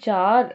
4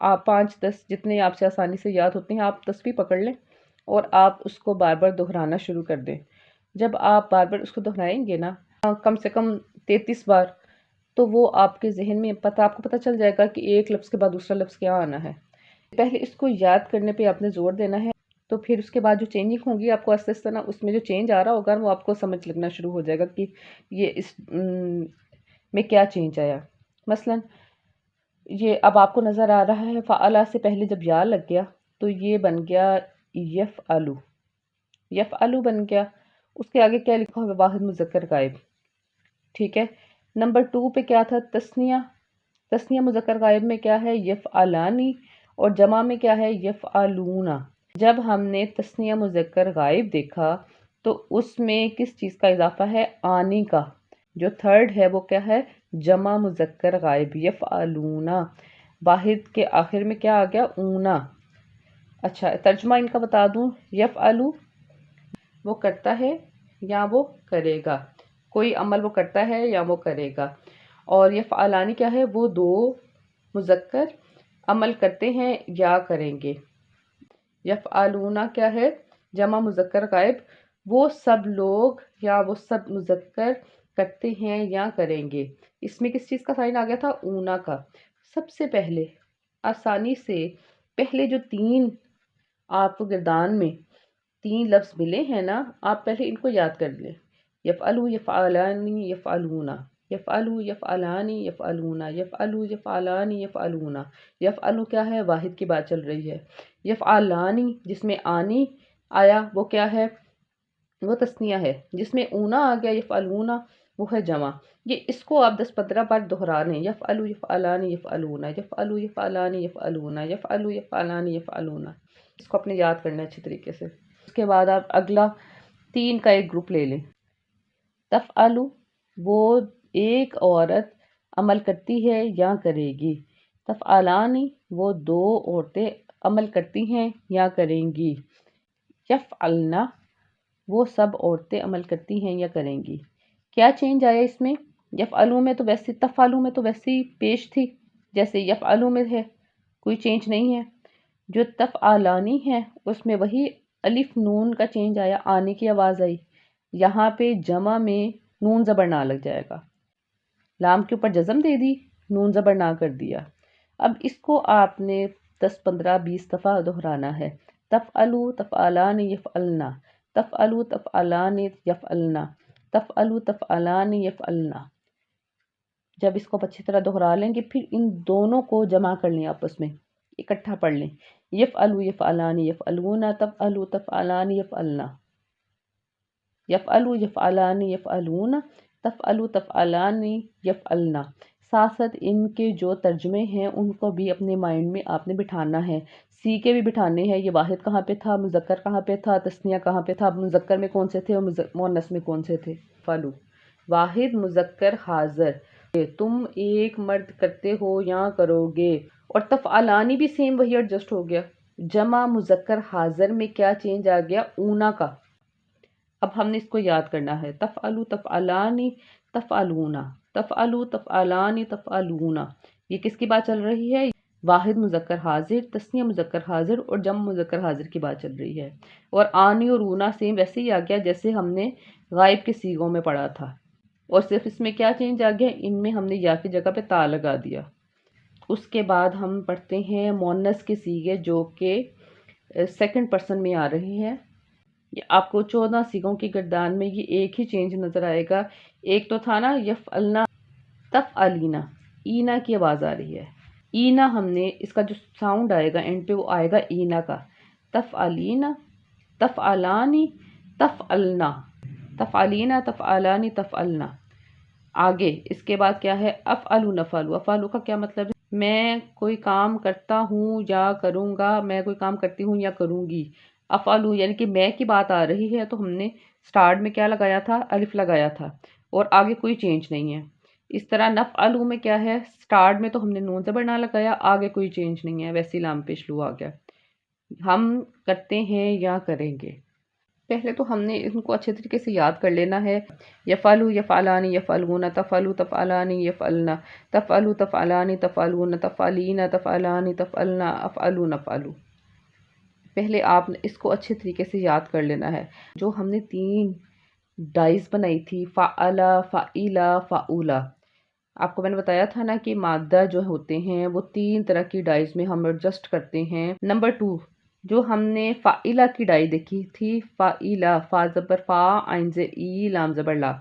آپ 5-10 جتنے آپ سے آسانی سے یاد ہوتے ہیں آپ تسبیح پکڑ لیں اور آپ اس کو بار بار دہرانا شروع کر دیں۔ جب آپ بار بار اس کو دہرائیں گے نا کم سے کم 33 بار، تو وہ آپ کے ذہن میں آپ کو پتہ چل جائے گا کہ ایک لفظ کے بعد دوسرا لفظ کیا آنا ہے۔ پہلے اس کو یاد کرنے پہ آپ نے زور دینا ہے، تو پھر اس کے بعد جو چینجنگ ہوگی آپ کو آہستہ آہستہ نا اس میں جو چینج آ رہا ہوگا وہ آپ کو سمجھ لگنا شروع ہو جائے گا کہ یہ اس میں کیا چینج آیا۔ مثلا یہ اب آپ کو نظر آ رہا ہے فعلا سے پہلے جب یا لگ گیا تو یہ بن گیا یفعلو، یفعلو بن گیا۔ اس کے آگے کیا لکھا ہوا ہے؟ واحد مذکر غائب، ٹھیک ہے۔ نمبر 2 پہ کیا تھا؟ تثنیہ، تثنیہ مذکر غائب میں کیا ہے؟ یفعلانی، اور جمع میں کیا ہے؟ یفعلون۔ جب ہم نے تثنیہ مذکر غائب دیکھا تو اس میں کس چیز کا اضافہ ہے؟ آنی کا۔ جو تھرڈ ہے وہ کیا ہے؟ جمع مذکر غائب یفعلون۔ واحد کے آخر میں کیا آ گیا؟ اونا۔ اچھا ترجمہ ان کا بتا دوں، یفعلو وہ کرتا ہے یا وہ کرے گا، کوئی عمل وہ کرتا ہے یا وہ کرے گا، اور یفعلانی کیا ہے؟ وہ دو مذکر عمل کرتے ہیں یا کریں گے۔ یفعلون کیا ہے؟ جمع مذکر غائب، وہ سب لوگ یا وہ سب مذکر کرتے ہیں یا کریں گے۔ اس میں کس چیز کا سائن آ گیا تھا؟ اونا کا۔ سب سے پہلے آسانی سے پہلے جو 3 آپ کو گردان میں 3 لفظ ملے ہیں نا، آپ پہلے ان کو یاد کر لیں۔ یفعلو، یفعلانی، یفعلون، یفعلو، یفعلانی، یفعلون، یفعلو، یفعلانی، یفعلون۔ یفعلو کیا ہے؟ واحد کی بات چل رہی ہے۔ یفعلانی جس میں آنی آیا وہ کیا ہے؟ وہ تثنیہ ہے۔ جس میں اونا آ گیا یفعلون وہ ہے جمع۔ یہ اس کو آپ 10-15 بار دہرا لیں، یفعلو، یفعلانی، یفعلون، یفعلو، یفعلانی، یفعلون، یفعلو، یفعلانی، یفعلون۔ اس کو اپنے یاد کرنا ہے اچھی طریقے سے۔ اس کے بعد آپ اگلا 3 کا ایک گروپ لے لیں۔ تفعلو وہ ایک عورت عمل کرتی ہے یا کرے گی۔ تفعلانی وہ 2 عورتیں عمل کرتی ہیں یا کریں گی۔ یفعلنا وہ سب عورتیں عمل کرتی ہیں یا کریں گی۔ کیا چینج آیا اس میں؟ یفعلو میں تو ویسے، تفعلو میں تو ویسے ہی پیش تھی جیسے یفعلو میں ہے، کوئی چینج نہیں ہے۔ جو تفعلانی ہے اس میں وہی الف نون کا چینج آیا، آنے کی آواز آئی۔ یہاں پہ جمع میں نون زبر نہ لگ جائے گا، لام کے اوپر جزم دے دی، نون زبر نہ کر دیا۔ اب اس کو آپ نے 10-15-20 دفعہ دہرانا ہے۔ تفعلو، تفعلان، یفعلنا، تفعلو، تفعلان، یفعلنا، تفعلو، تفعلان، یفعلنا۔ جب اس کو اچھی طرح دہرا لیں گے پھر ان دونوں کو جمع کر لیں، آپس میں اکٹھا پڑھ لیں۔ یفعلو، یفعلان، یفعلون، تفعلو، تفعلان، یفعلنا، یفعلو، یفعلان، یفعلون، تفعلو، تفعلان، یفعلنا۔ ساتھ ساتھ ان کے جو ترجمے ہیں ان کو بھی اپنے مائنڈ میں آپ نے بٹھانا ہے، سیکھے بھی بٹھانے ہیں۔ یہ واحد کہاں پہ تھا، مذکر کہاں پہ تھا، تثنیہ کہاں پہ تھا، مذکر میں کون سے تھے اور مؤنث میں کون سے تھے۔ فالو واحد مذکر حاضر، تم ایک مرد کرتے ہو یا کرو گے، اور تفعلانی بھی سیم وہی ایڈجسٹ ہو گیا۔ جمع مذکر حاضر میں کیا چینج آ گیا؟ اونا کا۔ اب ہم نے اس کو یاد کرنا ہے، تفعلو، تفعلانی، تفعلون، تفعلو، تفعلانی، تفعلون۔ یہ کس کی بات چل رہی ہے؟ واحد مذکر حاضر، تثنیہ مذکر حاضر اور جمع مذکر حاضر کی بات چل رہی ہے۔ اور آنی اور اونا سیم ویسے ہی آ گیا جیسے ہم نے غائب کے صیغوں میں پڑھا تھا، اور صرف اس میں کیا چینج آ گیا؟ ان میں ہم نے یا کی جگہ پہ تا لگا دیا۔ اس کے بعد ہم پڑھتے ہیں مؤنث کے صیغے جو کہ سیکنڈ پرسن میں آ رہے ہیں۔ آپ کو 14 صیغوں کی گردان میں یہ ایک ہی چینج نظر آئے گا۔ ایک تو تھا نا یفعلنا، تفعلینا، اینا کی آواز آ رہی ہے۔ اینا ہم نے اس کا جو ساؤنڈ آئے گا اینڈ پہ وہ آئے گا اینا کا۔ تفعلینا، تفعلانی، تفعلنا، تفعلینا، تفعلانی، تفعلنا۔ آگے اس کے بعد کیا ہے؟ افعلو، نفعلو۔ افعلو کا کیا مطلب ہے؟ میں کوئی کام کرتا ہوں یا کروں گا، میں کوئی کام کرتی ہوں یا کروں گی۔ افعلو یعنی کہ میں کی بات آ رہی ہے تو ہم نے سٹارٹ میں کیا لگایا تھا؟ الف لگایا تھا، اور آگے کوئی چینج نہیں ہے۔ اس طرح نفعلو میں کیا ہے؟ سٹارٹ میں تو ہم نے نون زبر نہ لگایا، آگے کوئی چینج نہیں ہے، ویسے لام پیش لو آ گیا۔ ہم کرتے ہیں یا کریں گے۔ پہلے تو ہم نے ان کو اچھے طریقے سے یاد کر لینا ہے. یفعلو یفعلانی یفعلون تفعلو تفعلانی یفعلنا تفعلو تفعلانی تفعلون تفعلین تفعلانی تفعلنا افعلو نفعلو. پہلے آپ نے اس کو اچھے طریقے سے یاد کر لینا ہے. جو ہم نے 3 ڈائز بنائی تھی، فعلا، فعیلا، فعولا، آپ کو میں نے بتایا تھا نا کہ مادہ جو ہوتے ہیں وہ 3 طرح کی ڈائز میں ہم ایڈجسٹ کرتے ہیں. نمبر 2، جو ہم نے فعیلا کی ڈائی دیکھی تھی، فعیلا، فا زبر فا، عین زیر ای، لام زبر لا،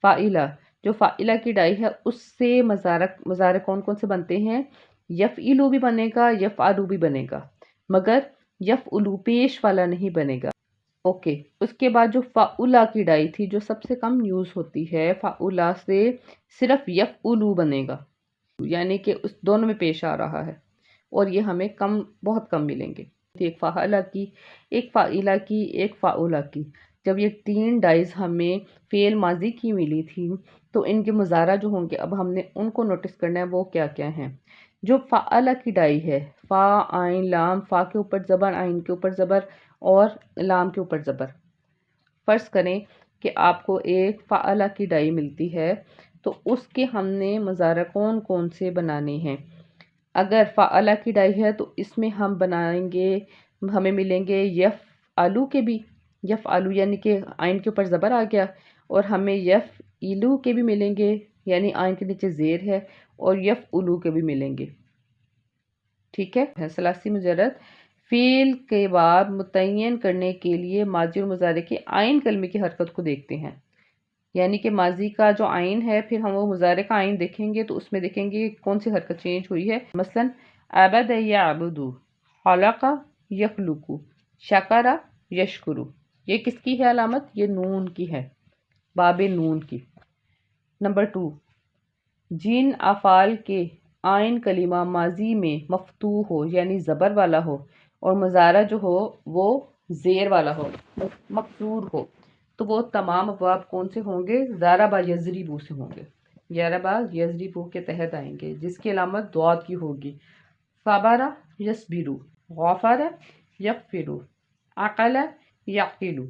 فعیلا. جو فعیلا کی ڈائی ہے اس سے مضارع کون کون سے بنتے ہیں؟ یفعلو بھی بنے گا، یفعلو بھی بنے گا، مگر یفعلو پیش والا نہیں بنے گا. اوکے. اس کے بعد جو فعولا کی ڈائی تھی جو سب سے کم یوز ہوتی ہے، فعولا سے صرف یفعلو بنے گا، یعنی کہ اس دونوں میں پیش آ رہا ہے، اور یہ ہمیں بہت کم ملیں گے. ایک فعلا کی، ایک فعیلا کی، ایک فعولا کی. جب یہ 3 ڈائز ہمیں فعل ماضی کی ملی تھی تو ان کے مضارع جو ہوں گے اب ہم نے ان کو نوٹس کرنا ہے وہ کیا کیا ہیں. جو فعلا کی ڈائی ہے، فا، عین، لام، فا کے اوپر زبر، عین کے اوپر زبر اور لام کے اوپر زبر. فرض کریں کہ آپ کو ایک فعلا کی ڈائی ملتی ہے تو اس کے ہم نے مضارع کون کون سے بنانے ہیں. اگر فعلا کی ڈائی ہے تو اس میں ہم بنائیں گے، ہمیں ملیں گے یفعلو کے بھی، یفعلو یعنی کہ عین کے اوپر زبر آ گیا، اور ہمیں یفعلو کے بھی ملیں گے یعنی عین کے نیچے زیر ہے، اور یفعلو کے بھی ملیں گے. ٹھیک ہے. ثلاثی مجرد فعل کے بعد متعین کرنے کے لیے ماضی اور مضارع کے عین کلمے کی حرکت کو دیکھتے ہیں. یعنی کہ ماضی کا جو عین ہے پھر ہم وہ مضارع کا عین دیکھیں گے تو اس میں دیکھیں گے کون سی حرکت چینج ہوئی ہے. مثلا عبد یعبدو، خلق یخلقو، شکر یشکرو. یہ کس کی ہے علامت؟ یہ نون کی ہے، باب نون کی. نمبر 2، جن افعال کے عین کلمہ ماضی میں مفتوح ہو یعنی زبر والا ہو اور مضارع جو ہو وہ زیر والا ہو، مکسور ہو، تو وہ تمام ابواب کون سے ہوں گے؟ ضربا یضربو سے ہوں گے. ضربا یضربو کے تحت آئیں گے، جس کی علامت ضاد کی ہوگی. صبر یصبرو، غفر یغفرو، عقل یعقلو.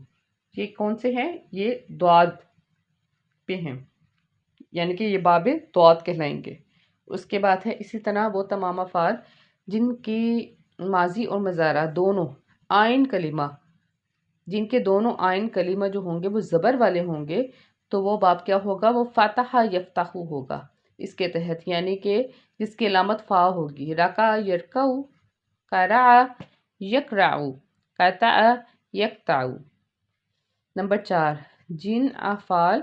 یہ کون سے ہیں؟ یہ ضاد پہ ہیں، یعنی کہ یہ باب ضاد کہلائیں گے. اس کے بعد ہے اسی طرح وہ تمام افعال جن کی ماضی اور مضارع دونوں عین کلمہ، جن کے دونوں عین کلمہ جو ہوں گے وہ زبر والے ہوں گے، تو وہ باب کیا ہوگا؟ وہ فتح یفتح ہوگا اس کے تحت، یعنی کہ جس کی علامت فا ہوگی. رکع یرکع، قرع یقرع، قطع یقطع. نمبر 4، جن افعال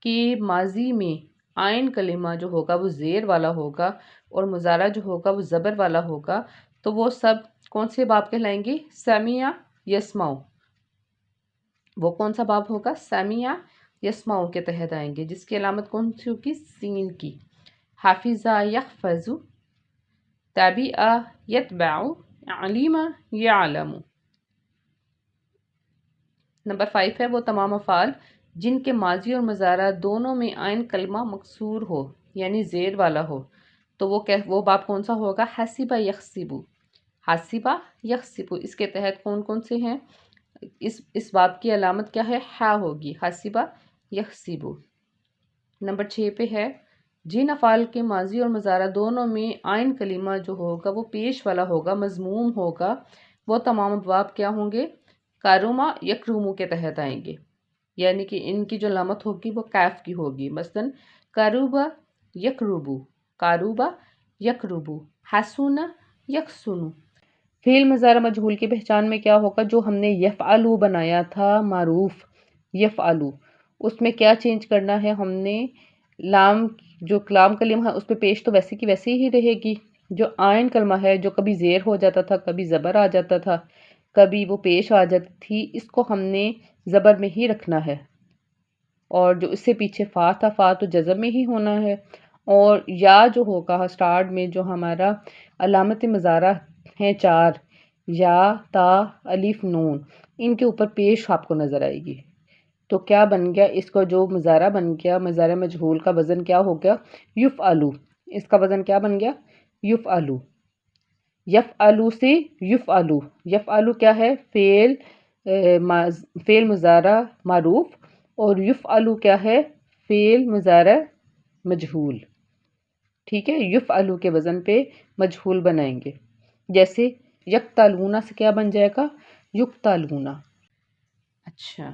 کے ماضی میں عین کلمہ جو ہوگا وہ زیر والا ہوگا اور مضارع جو ہوگا وہ زبر والا ہوگا، تو وہ سب کون سے باب کہلائیں گے؟ سمع یسمع. وہ کون سا باب ہوگا؟ سمع یسمع کے تحت آئیں گے، جس کی علامت کون سی ہوگی؟ سین کی. حفظ یحفظ، تبع یتبع، علم یعلم. نمبر 5 ہے وہ تمام افعال جن کے ماضی اور مضارع دونوں میں عین کلمہ مکسور ہو یعنی زیر والا ہو، تو وہ باب کون سا ہوگا؟ حسب یحسب، حسب یحسب. اس کے تحت کون کون سے ہیں؟ اس باب کی علامت کیا ہے؟ ہا ہوگی، حسب یحسب. نمبر 6 پہ ہے جن افعال کے ماضی اور مضارع دونوں میں عین کلمہ جو ہوگا وہ پیش والا ہوگا، مضموم ہوگا، وہ تمام ابواب کیا ہوں گے؟ کارما یکرومو کے تحت آئیں گے، یعنی کہ ان کی جو علامت ہوگی وہ کیف کی ہوگی. مثلا کروبا یکروبو، کاروبا یکروبو، حسن یکسنو. فعل مضارع مجہول کی پہچان میں کیا ہوگا؟ جو ہم نے یفعلو بنایا تھا معروف یفعلو، اس میں کیا چینج کرنا ہے؟ ہم نے لام، جو کلام کلمہ ہے اس پہ پیش تو ویسے کی ویسے ہی رہے گی. جو عین کلمہ ہے جو کبھی زیر ہو جاتا تھا، کبھی زبر آ جاتا تھا، کبھی وہ پیش آ جاتی تھی، اس کو ہم نے زبر میں ہی رکھنا ہے. اور جو اس سے پیچھے فا تھا، فا تو جزم میں ہی ہونا ہے. اور یا جو ہوگا سٹارٹ میں جو ہمارا علامت مضارع ہیں 4، یا، تا، الف، نون، ان کے اوپر پیش آپ کو نظر آئے گی. تو کیا بن گیا؟ اس کا جو مضارع بن گیا، مضارع مجہول کا وزن کیا ہو گیا؟ یفعلو. اس کا وزن کیا بن گیا؟ یفعلو. یفعلو سے یفعلو. یفعلو کیا ہے؟ فعل فعل مضارع معروف، اور یفعلو کیا ہے؟ فعل مضارع مجہول، ٹھیک ہے، یفعلو کے وزن پہ مجہول بنائیں گے، جیسے یقتلون سے کیا بن جائے گا؟ یقتلون۔ اچھا،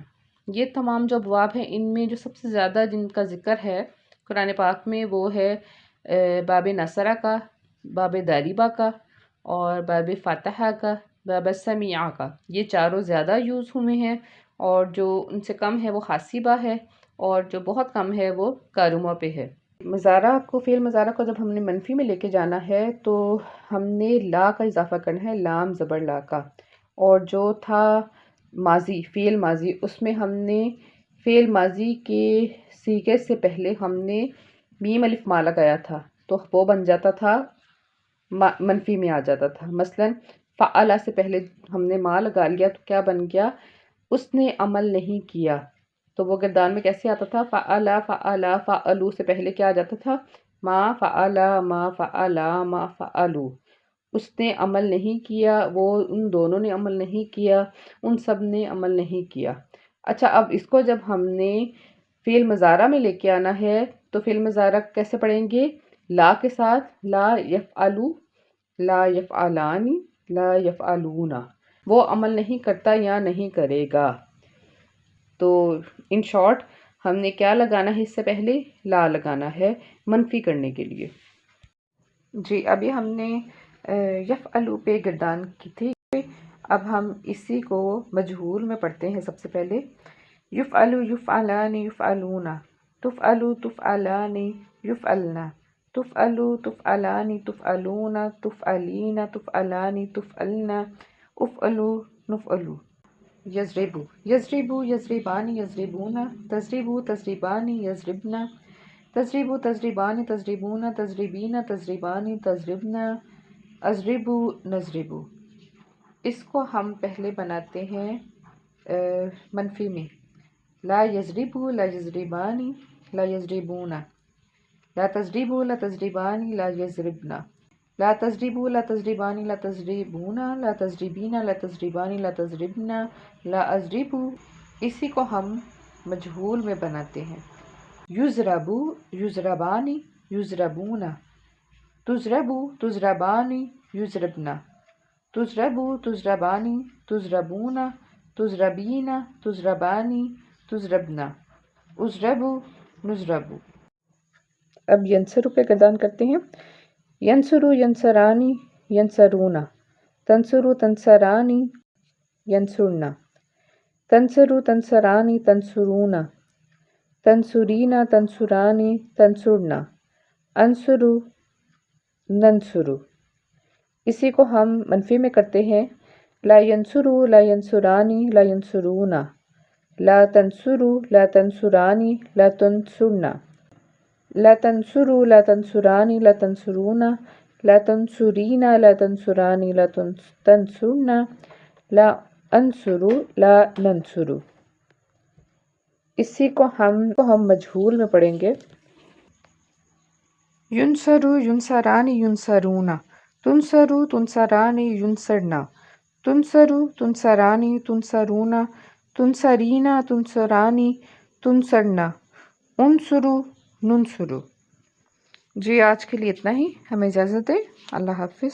یہ تمام جو ابواب ہیں ان میں جو سب سے زیادہ جن کا ذکر ہے قرآن پاک میں وہ ہے باب نصرہ کا، باب داریبہ کا، اور باب فاتحہ کا، باب سمیعہ کا۔ یہ چاروں زیادہ یوز ہوئے ہیں، اور جو ان سے کم ہے وہ حاسبہ ہے، اور جو بہت کم ہے وہ کارمہ پہ ہے۔ مضارع کو، فعل مضارع کو جب ہم نے منفی میں لے کے جانا ہے تو ہم نے لا کا اضافہ کرنا ہے، لام زبر لا کا، اور جو تھا ماضی، فعل ماضی، اس میں ہم نے فعل ماضی کے صیغے سے پہلے ہم نے میم الف ما لگایا تھا، تو وہ بن جاتا تھا، منفی میں آ جاتا تھا۔ مثلا فعل سے پہلے ہم نے ما لگا لیا تو کیا بن گیا؟ اس نے عمل نہیں کیا، تو وہ گردان میں کیسے آتا تھا؟ فعل فعل فعلو سے پہلے کیا آ جاتا تھا؟ ما فعل ما فعل ما فعلو۔ اس نے عمل نہیں کیا، وہ ان دونوں نے عمل نہیں کیا، ان سب نے عمل نہیں کیا۔ اچھا، اب اس کو جب ہم نے فعل مضارع میں لے کے آنا ہے تو فعل مضارع کیسے پڑھیں گے؟ لا کے ساتھ، لا یفعلو، لا یفعلانی، لا یفعلون، وہ عمل نہیں کرتا یا نہیں کرے گا۔ تو ان شارٹ ہم نے کیا لگانا ہے؟ اس سے پہلے لا لگانا ہے منفی کرنے کے لیے۔ جی، ابھی ہم نے یفعلو پہ گردان کی تھی، اب ہم اسی کو مجہول میں پڑھتے ہیں۔ سب سے پہلے یفعلو یفعلان یفعلون، تفعلو تفعلان یفعلن، تفعلو تفعلان تفعلون تفعلین تفعلان تفعلن، افعلو نفعلو۔ یضربو یضربو یضربان یضربون، تضربو تضربان یضربن، تضربو تضربان تضربون تضربین تضربان تضربن، اضربو نضربو۔ اس کو ہم پہلے بناتے ہیں منفی میں، لا یضربو لا یضربان لا یضربون، لا تضربو لا تضربان لا یضربن، لا تضربو لا تضربان لا تضربون، لا تضربین لا تضربان لا تضربن، لا اضربو۔ اسی کو ہم مجہول میں بناتے ہیں، یضربو یضربان یضربون، تضربو تضربان یضربن، تضربو تضربان تضربون، تضربین تضربان تضربن، اضربو نضربو۔ اب ینصرو پہ گردان کرتے ہیں، ینصرو ینصرانی ینصرون، تنصرو تنصرانی ینصرن، تنصرو تنصرانی تنصرون، تنصرین تنصرانی تنصرن، انصرو ننصرو۔ اسی کو ہم منفی میں کرتے ہیں، لا ینصرو لا ینصرانی لا ینصرون، لا تنصرو لا تنصرانی لا تنصرن، لا تنصرو لا تنصرانی لا تنصرون، لا تنصرین لا تنصرانی لا تنصرن، لا انصرو لا ننصرو۔ اسی کو ہم مجہول میں پڑھیں گے، ینصرو ینصران ینصرون، تنصرو تنصران ینصرن، تنصرو تنصران تنصرون، تنصرین تنصران تنصرن، انصرو ننصرو۔ جی، آج کے لیے اتنا ہی، ہمیں اجازت دیں، اللہ حافظ۔